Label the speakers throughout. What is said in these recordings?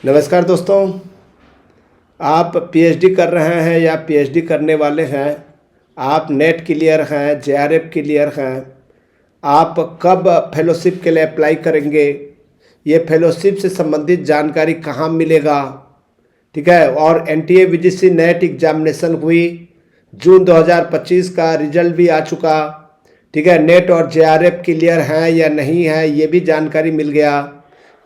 Speaker 1: नमस्कार दोस्तों, आप पीएचडी कर रहे हैं या पीएचडी करने वाले हैं, आप नेट क्लियर हैं, जेआरएफ क्लियर हैं, आप कब फेलोशिप के लिए अप्लाई करेंगे, ये फेलोशिप से संबंधित जानकारी कहाँ मिलेगा, ठीक है। और एनटीए वीजीसी नेट एग्जामिनेशन हुई, जून 2025 का रिजल्ट भी आ चुका, ठीक है। नेट और जेआरएफ क्लियर हैं या नहीं है ये भी जानकारी मिल गया।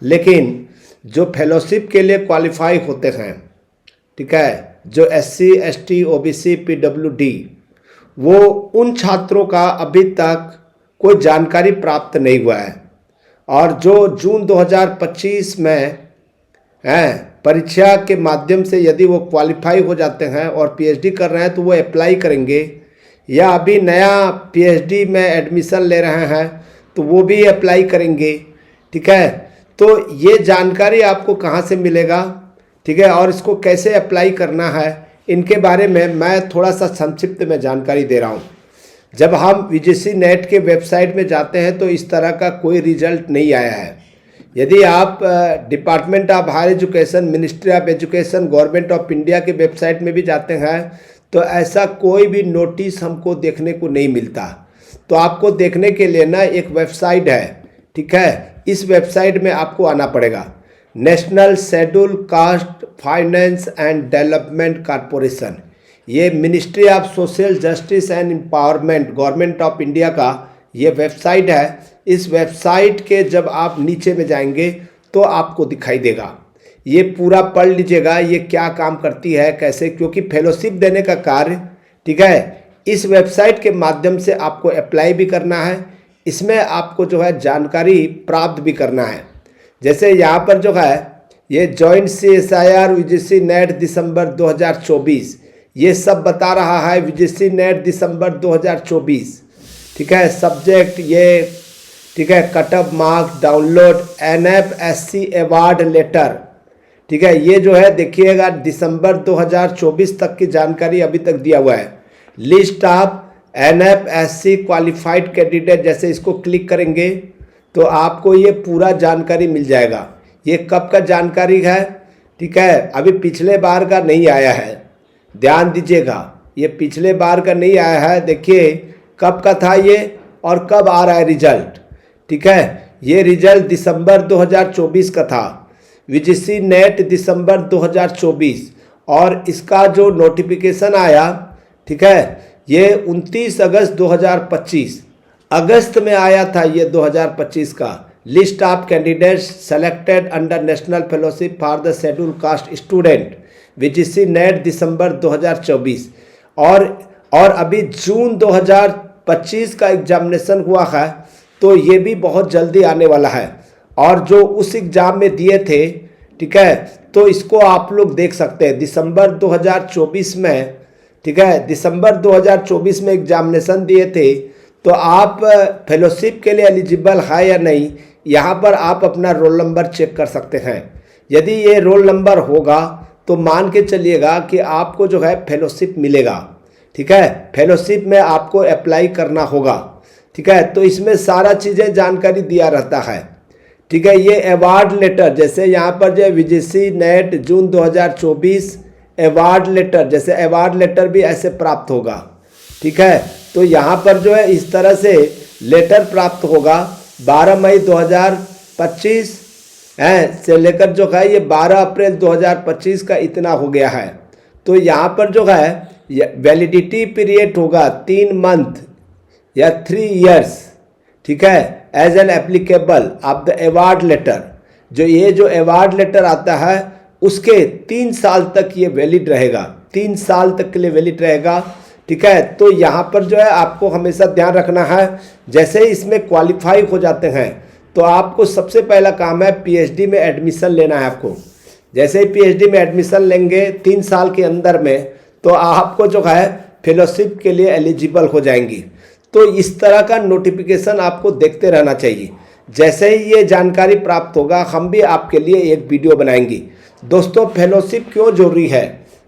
Speaker 1: लेकिन जो फेलोशिप के लिए क्वालिफाई होते हैं, ठीक है, जो एससी, एसटी, ओबीसी, पीडब्ल्यूडी, वो उन छात्रों का अभी तक कोई जानकारी प्राप्त नहीं हुआ है। और जो जून 2025 में परीक्षा के माध्यम से यदि वो क्वालिफाई हो जाते हैं और पीएचडी कर रहे हैं तो वो अप्लाई करेंगे, या अभी नया पीएचडी में एडमिशन ले रहे हैं तो वो भी अप्लाई करेंगे, ठीक है। तो ये जानकारी आपको कहाँ से मिलेगा, ठीक है, और इसको कैसे अप्लाई करना है, इनके बारे में मैं थोड़ा सा संक्षिप्त में जानकारी दे रहा हूँ। जब हम वीजीसी नेट के वेबसाइट में जाते हैं तो इस तरह का कोई रिजल्ट नहीं आया है। यदि आप department of higher education, ministry of education, government of India के वेबसाइट में भी जाते हैं तो ऐसा कोई भी नोटिस हमको देखने को नहीं मिलता। तो आपको देखने के लिए ना एक वेबसाइट है, ठीक है, इस वेबसाइट में आपको आना पड़ेगा। National schedule caste finance and development corporation, ये ministry of social justice and empowerment, government of India का ये वेबसाइट है। इस वेबसाइट के जब आप नीचे में जाएंगे तो आपको दिखाई देगा। ये पूरा पढ़ लीजिएगा, ये क्या काम करती है, कैसे, क्योंकि फेलोशिप देने का कार्य, ठीक है, इस वेबसाइट के माध्यम से आपको अप्लाई भी करना है। इसमें आपको जो है जानकारी प्राप्त भी करना है। जैसे यहाँ पर जो है ये जॉइंट CSIR वीजीसी नेट दिसंबर 2024, ये सब बता रहा है वीजीसी नेट दिसंबर 2024, ठीक है। सब्जेक्ट ये, ठीक है, cut off marks, download, NFSC award letter, ठीक है, ये जो है देखिएगा दिसंबर 2024 तक की जानकारी अभी तक दिया हुआ है। List of NFSC qualified candidate, जैसे इसको क्लिक करेंगे तो आपको ये पूरा जानकारी मिल जाएगा। ये कब का जानकारी है, ठीक है, अभी पिछले बार का नहीं आया है, ध्यान दीजिएगा, ये पिछले बार का नहीं आया है। देखिए कब का था ये और कब आ रहा है रिजल्ट, ठीक है। ये रिजल्ट दिसंबर 2024 का था, वीजीसी नेट दिसंबर 2024, और इसका जो नोटिफिकेशन आया, ठीक है, ये 29 अगस्त 2025 अगस्त में आया था ये 2025 का। List of candidates selected under national fellowship for the schedule caste student UGC NET December 2024, और अभी जून 2025 का एग्जामिनेशन हुआ है, तो ये भी बहुत जल्दी आने वाला है। और जो उस एग्ज़ाम में दिए थे, ठीक है, तो इसको आप लोग देख सकते हैं दिसंबर 2024 में, ठीक है, दिसंबर 2024 में एग्जामिनेशन दिए थे, तो आप फेलोशिप के लिए एलिजिबल है या नहीं, यहाँ पर आप अपना रोल नंबर चेक कर सकते हैं। यदि ये रोल नंबर होगा तो मान के चलिएगा कि आपको जो है फेलोशिप मिलेगा, ठीक है। फेलोशिप में आपको अप्लाई करना होगा, ठीक है। तो इसमें सारा चीज़ें जानकारी दिया रहता है, ठीक है। ये अवार्ड लेटर, जैसे यहाँ पर जो वीजीसी नेट जून 2024 अवार्ड लेटर, जैसे अवार्ड लेटर भी ऐसे प्राप्त होगा, ठीक है। तो यहाँ पर जो है इस तरह से लेटर प्राप्त होगा 12 मई 2025 से लेकर जो है ये 12 अप्रैल 2025 का इतना हो गया है। तो यहाँ पर जो है वैलिडिटी पीरियड होगा 3 मंथ या 3 ईयर्स, ठीक है, as an applicable of the award letter. जो अवार्ड लेटर आता है उसके 3 साल तक ये वैलिड रहेगा, 3 साल तक के लिए वैलिड रहेगा, ठीक है। तो यहाँ पर जो है आपको हमेशा ध्यान रखना है, जैसे ही इसमें क्वालिफाई हो जाते हैं तो आपको सबसे पहला काम है पीएचडी में एडमिशन लेना है। आपको जैसे ही पीएचडी में एडमिशन लेंगे 3 साल के अंदर में, तो आपको जो है फेलोशिप के लिए एलिजिबल हो जाएंगी। तो इस तरह का नोटिफिकेशन आपको देखते रहना चाहिए। जैसे ही ये जानकारी प्राप्त होगा हम भी आपके लिए एक वीडियो बनाएंगे। दोस्तों, फेलोशिप क्यों जरूरी है?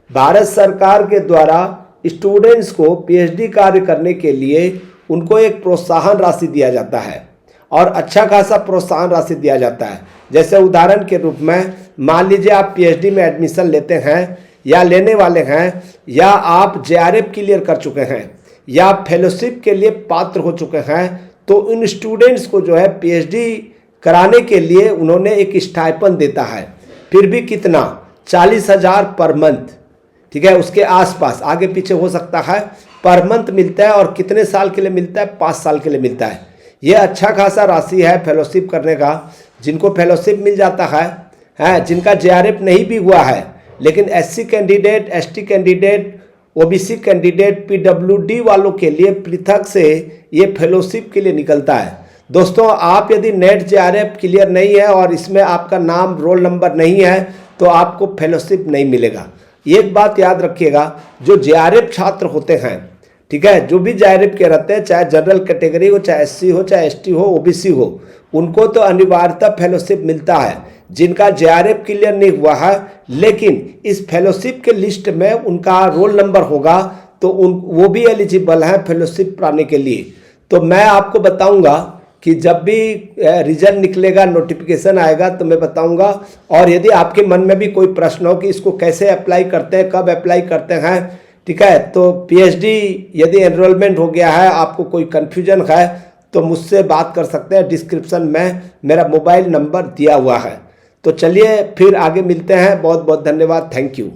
Speaker 1: भारत सरकार के द्वारा स्टूडेंट्स को पीएचडी कार्य करने के लिए उनको एक प्रोत्साहन राशि दिया जाता है और अच्छा खासा प्रोत्साहन राशि दिया जाता है। जैसे उदाहरण के रूप में मान लीजिए आप पीएचडी में एडमिशन लेते हैं या लेने वाले हैं, या आप जेआरएफ क्लियर कर चुके हैं या फेलोशिप के लिए पात्र हो चुके हैं, तो उन स्टूडेंट्स को जो है पीएचडी कराने के लिए उन्होंने एक स्टाइपेंड देता है। फिर भी कितना, 40,000 पर मंथ, ठीक है, उसके आसपास आगे पीछे हो सकता है, पर मंथ मिलता है। और कितने साल के लिए मिलता है, 5 साल के लिए मिलता है। ये अच्छा खासा राशि है फेलोशिप करने का। जिनको फेलोशिप मिल जाता है, जिनका जेआरएफ नहीं भी हुआ है, लेकिन SC candidate, ST candidate, OBC candidate, PWD वालों के लिए पृथक से ये फेलोशिप के लिए निकलता है। दोस्तों, आप यदि नेट जेआरएफ क्लियर नहीं है और इसमें आपका नाम रोल नंबर नहीं है, तो आपको फेलोशिप नहीं मिलेगा। एक बात याद रखिएगा, जो जेआरएफ छात्र होते हैं, ठीक है, जो भी जेआरएफ के रहते हैं, चाहे जनरल कैटेगरी हो, चाहे एससी हो, चाहे एसटी हो, ओबीसी हो, उनको तो अनिवार्यतः फेलोशिप मिलता है। जिनका जेआरएफ क्लियर नहीं हुआ है, लेकिन इस फेलोशिप के लिस्ट में उनका रोल नंबर होगा, तो वो भी एलिजिबल हैं फेलोशिप पाने के लिए। तो मैं आपको बताऊंगा कि जब भी रिजल्ट निकलेगा, नोटिफिकेशन आएगा, तो मैं बताऊंगा। और यदि आपके मन में भी कोई प्रश्न हो कि इसको कैसे अप्लाई करते हैं, कब अप्लाई करते हैं, ठीक है, तो पीएचडी यदि एनरोलमेंट हो गया है, आपको कोई कन्फ्यूजन है, तो मुझसे बात कर सकते हैं। डिस्क्रिप्शन में मेरा मोबाइल नंबर दिया हुआ है। तो चलिए फिर आगे मिलते हैं। बहुत बहुत धन्यवाद। Thank you.